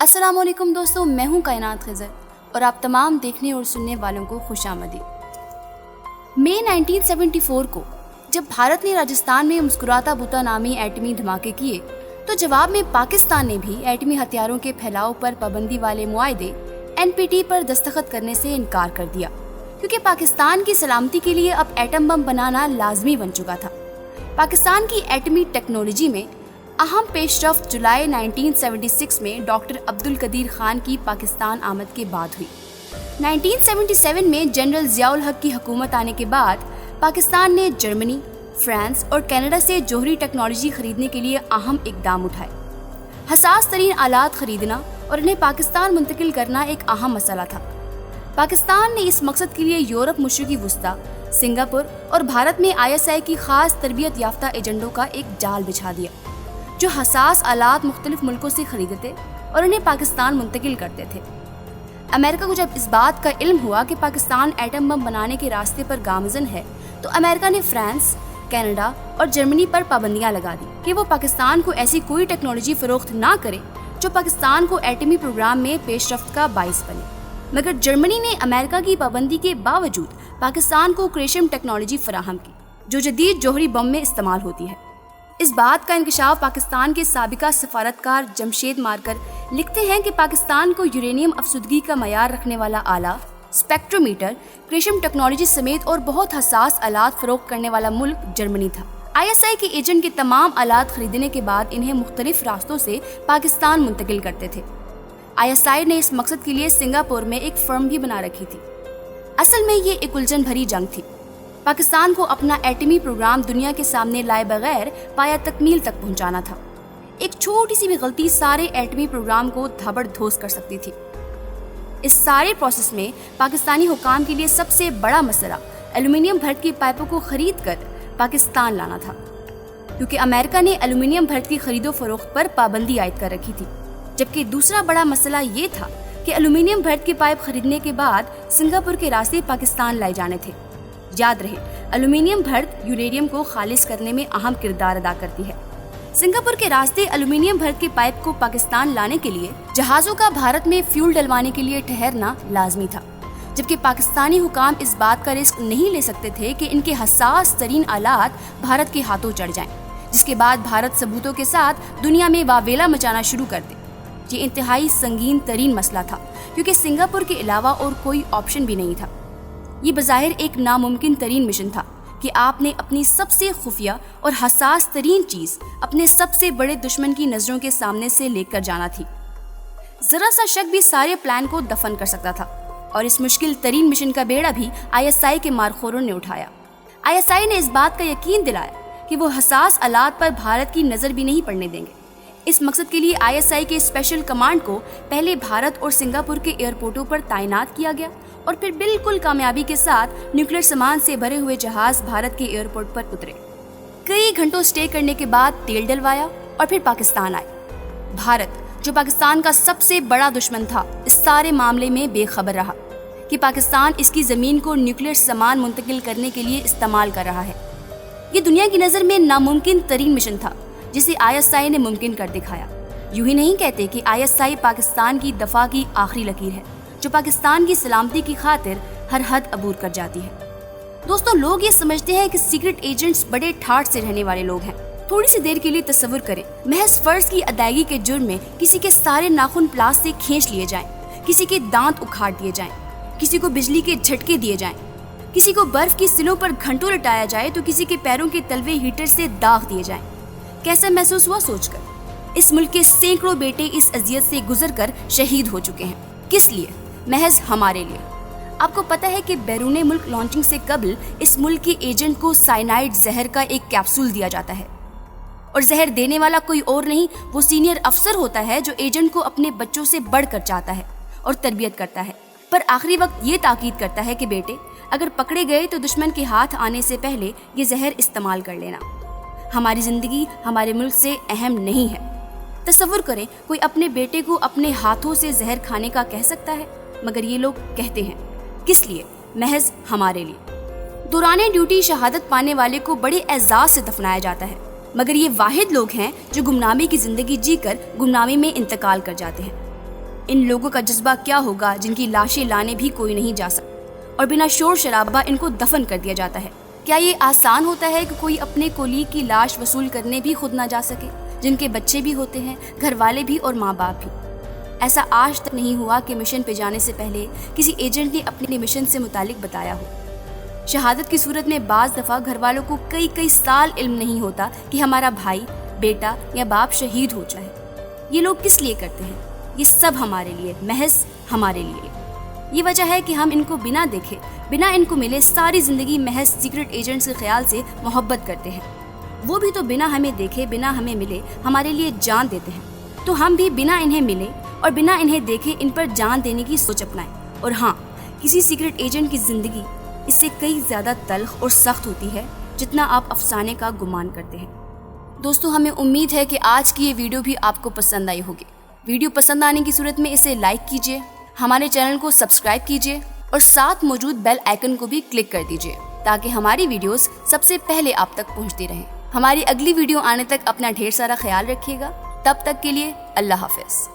अस्सलाम वालेकुम दोस्तों, मैं हूं कायनात खिज़र और आप तमाम देखने और सुनने वालों को खुशामदीद। मई 1974 को जब भारत ने राजस्थान में मुस्कुराता बूता नामी एटमी धमाके किए तो जवाब में पाकिस्तान ने भी एटमी हथियारों के फैलाव पर पाबंदी वाले मुआहदे NPT पर दस्तखत करने से इनकार कर दिया, क्योंकि पाकिस्तान की सलामती के लिए अब एटम बम बनाना लाजमी बन चुका था। पाकिस्तान की एटमी टेक्नोलॉजी में अहम पेशरफ्त जुलाई 1976 में डॉक्टर अब्दुल कदीर खान की पाकिस्तान आमद के बाद हुई। 1977 में जनरल ज़ियाउल हक की हुकूमत आने के बाद पाकिस्तान ने जर्मनी, फ्रांस और कनाडा से जौहरी टेक्नोलॉजी खरीदने के लिए अहम इकदाम उठाए। हसास तरीन आलात खरीदना और उन्हें पाकिस्तान मुंतकिल करना एक अहम मसला था। पाकिस्तान ने इस मकसद के लिए यूरोप, मशरिकी वुस्ता, सिंगापुर और भारत में ISI की खास तरबियत याफ्ता एजेंटों का एक जाल बिछा दिया, जो हसास आलात मुख्तलिफ मुल्कों से खरीदते और उन्हें पाकिस्तान मुंतकिल करते थे। अमेरिका को जब इस बात का इल्म हुआ कि पाकिस्तान एटम बम बनाने के रास्ते पर गामज़न है, तो अमेरिका ने फ्रांस, कनाडा और जर्मनी पर पाबंदियां लगा दी कि वो पाकिस्तान को ऐसी कोई टेक्नोलॉजी फरोख्त ना करे जो पाकिस्तान को एटमी प्रोग्राम में पेशरफ्त का बाइस बने। मगर जर्मनी ने अमेरिका की पाबंदी के बावजूद पाकिस्तान को क्रेशियम टेक्नोलॉजी फराहम की, जो जदीद जौहरी बम में इस्तेमाल होती है। इस बात का इंकशाफ पाकिस्तान के साबिका सफारतकार जमशेद मारकर लिखते हैं कि पाकिस्तान को यूरेनियम अफसुदगी का मयार रखने वाला आला, स्पेक्ट्रोमीटर, क्रेशियम टेक्नोलॉजी समेत और बहुत हसास आलात फरोख्त करने वाला मुल्क जर्मनी था। ISI के एजेंट के तमाम आलात खरीदने के बाद इन्हें मुख्तलिफ रास्तों से पाकिस्तान मुंतकिल करते थे। ISI ने इस मकसद के लिए सिंगापुर में एक फर्म भी बना रखी थी। असल में ये एक उलझन भरी जंग थी। पाकिस्तान को अपना एटमी प्रोग्राम दुनिया के सामने लाए बगैर पाया तकमील तक पहुंचाना था। एक छोटी सी भी गलती सारे एटमी प्रोग्राम को धबड़धोस कर सकती थी। इस सारे प्रोसेस में पाकिस्तानी हुकाम के लिए सबसे बड़ा मसला एल्यूमिनियम भरत की पाइपों को खरीद कर पाकिस्तान लाना था, क्योंकि अमेरिका ने एल्यूमिनियम भरत की खरीदो फरोख्त पर पाबंदी आयद कर रखी थी। जबकि दूसरा बड़ा मसला ये था कि एल्यूमिनियम भरत की पाइप खरीदने के बाद सिंगापुर के रास्ते पाकिस्तान लाए जाने थे। याद रहे, एल्यूमिनियम भरत यूरेनियम को खालिज करने में अहम किरदार अदा करती है। सिंगापुर के रास्ते एल्यूमिनियम भरत की पाइप को पाकिस्तान लाने के लिए जहाज़ों का भारत में फ्यूल डलवाने के लिए ठहरना लाजमी था, जबकि पाकिस्तानी हुकाम इस बात का रिस्क नहीं ले सकते थे कि इनके हसास तरीन आलात भारत के हाथों चढ़ जाएं, जिसके बाद भारत सबूतों के साथ दुनिया में वावेला मचाना शुरू कर दे। ये इंतहाई संगीन तरीन मसला था, क्योंकि सिंगापुर के अलावा और कोई ऑप्शन भी नहीं था। ये बज़ाहिर एक नामुमकिन तरीन मिशन था कि आपने अपनी सबसे खुफिया और हसास तरीन चीज़ अपने सबसे बड़े दुश्मन की नज़रों के सामने से लेकर जाना थी। ज़रा सा शक भी सारे प्लान को दफन कर सकता था, और इस मुश्किल तरीन मिशन का बेड़ा भी ISI के मारखोरों ने उठाया। ISI ने इस बात का यकीन दिलाया कि वो हसास आलात पर भारत की नज़र भी नहीं पड़ने देंगे। इस मकसद के लिए ISI के स्पेशल कमांड को पहले भारत और सिंगापुर के एयरपोर्टों पर तैनात किया गया, और फिर बिल्कुल कामयाबी के साथ न्यूक्लियर सामान से भरे हुए जहाज भारत के एयरपोर्ट पर उतरे। कई घंटों स्टे करने के बाद तेल डलवाया और फिर पाकिस्तान आए। भारत, जो पाकिस्तान का सबसे बड़ा दुश्मन था, इस सारे मामले में बेखबर रहा कि पाकिस्तान इसकी ज़मीन को न्यूक्लियर सामान मुंतकिल करने के लिए इस्तेमाल कर रहा है। ये दुनिया की नज़र में नामुमकिन तरीन मिशन था, जिसे ISI ने मुमकिन कर दिखाया। यूं ही नहीं कहते कि ISI पाकिस्तान की दफा की आखिरी लकीर है, जो पाकिस्तान की सलामती की खातिर हर हद अबूर कर जाती है। दोस्तों, लोग ये समझते हैं कि सीक्रेट एजेंट्स बड़े ठाठ से रहने वाले लोग हैं। थोड़ी सी देर के लिए तसव्वुर करें, महज फर्ज की अदायगी के जुर्म में किसी के सारे नाखून प्लास से खींच लिए जाएं, किसी के दांत उखाड़ दिए जाएं, किसी को बिजली के झटके दिए जाएं, किसी को बर्फ की सिलों पर घंटों लटाया जाए, तो किसी के पैरों के तलवे हीटर से दाग दिए जाएं। कैसा महसूस हुआ सोचकर? इस मुल्क के सैकड़ों बेटे इस अजियत से गुजर कर शहीद हो चुके हैं। किस लिए? महज हमारे लिए। आपको पता है कि बैरूने मुल्क लॉन्चिंग से कबल इस मुल्क के एजेंट को साइनाइड जहर का एक कैप्सूल दिया जाता है, और जहर देने वाला कोई और नहीं, वो सीनियर अफसर होता है जो एजेंट को अपने बच्चों से बढ़कर चाहता है और तरबियत करता है, पर आखिरी वक्त ये ताकीद करता है कि बेटे, अगर पकड़े गए तो दुश्मन के हाथ आने से पहले ये जहर इस्तेमाल कर लेना। हमारी जिंदगी हमारे मुल्क से अहम नहीं है। तसव्वुर करें, कोई अपने बेटे को अपने हाथों से जहर खाने का कह सकता है, मगर ये लोग कहते हैं। किस लिए? महज हमारे लिए। दौराने ड्यूटी शहादत पाने वाले को बड़े एजाज से दफनाया जाता है, मगर ये वाहिद लोग हैं जो गुमनामी की जिंदगी जीकर गुमनामी में इंतकाल कर जाते हैं। ان لوگوں کا جذبہ کیا ہوگا جن کی لاشیں لانے بھی کوئی نہیں جا سکتا اور بنا شور شرابہ ان کو دفن کر دیا جاتا ہے۔ کیا یہ آسان ہوتا ہے کہ کوئی اپنے کولیگ کی لاش وصول کرنے بھی خود نہ جا سکے، جن کے بچے بھی ہوتے ہیں، گھر والے بھی اور ماں باپ بھی؟ ایسا آج تک نہیں ہوا کہ مشن پہ جانے سے پہلے کسی ایجنٹ نے اپنے مشن سے متعلق بتایا ہو۔ شہادت کی صورت میں بعض دفعہ گھر والوں کو کئی سال علم نہیں ہوتا کہ ہمارا بھائی، بیٹا یا باپ شہید ہو جائے۔ یہ لوگ کس لیے کرتے ہیں؟ یہ سب ہمارے لیے، محض ہمارے لیے۔ یہ وجہ ہے کہ ہم ان کو بنا دیکھے، بنا ان کو ملے ساری زندگی محض سیکرٹ ایجنٹس کے خیال سے محبت کرتے ہیں۔ وہ بھی تو بنا ہمیں دیکھے، بنا ہمیں ملے ہمارے لیے جان دیتے ہیں۔ تو ہم بھی بنا انہیں ملے اور بنا انہیں دیکھے ان پر جان دینے کی سوچ اپنائیں۔ اور ہاں، کسی سیکرٹ ایجنٹ کی زندگی اس سے کئی زیادہ تلخ اور سخت ہوتی ہے جتنا آپ افسانے کا گمان کرتے ہیں۔ دوستو، ہمیں امید ہے کہ آج کی یہ ویڈیو بھی آپ کو پسند آئی ہوگی۔ ویڈیو پسند آنے کی صورت میں اسے لائک کیجیے، ہمارے چینل کو سبسکرائب کیجیے اور ساتھ موجود بیل آئیکن کو بھی کلک کر دیجیے تاکہ ہماری ویڈیوز سب سے پہلے آپ تک پہنچتی رہیں۔ ہماری اگلی ویڈیو آنے تک اپنا ڈھیر سارا خیال رکھیے گا۔ تب تک کے لیے اللہ حافظ۔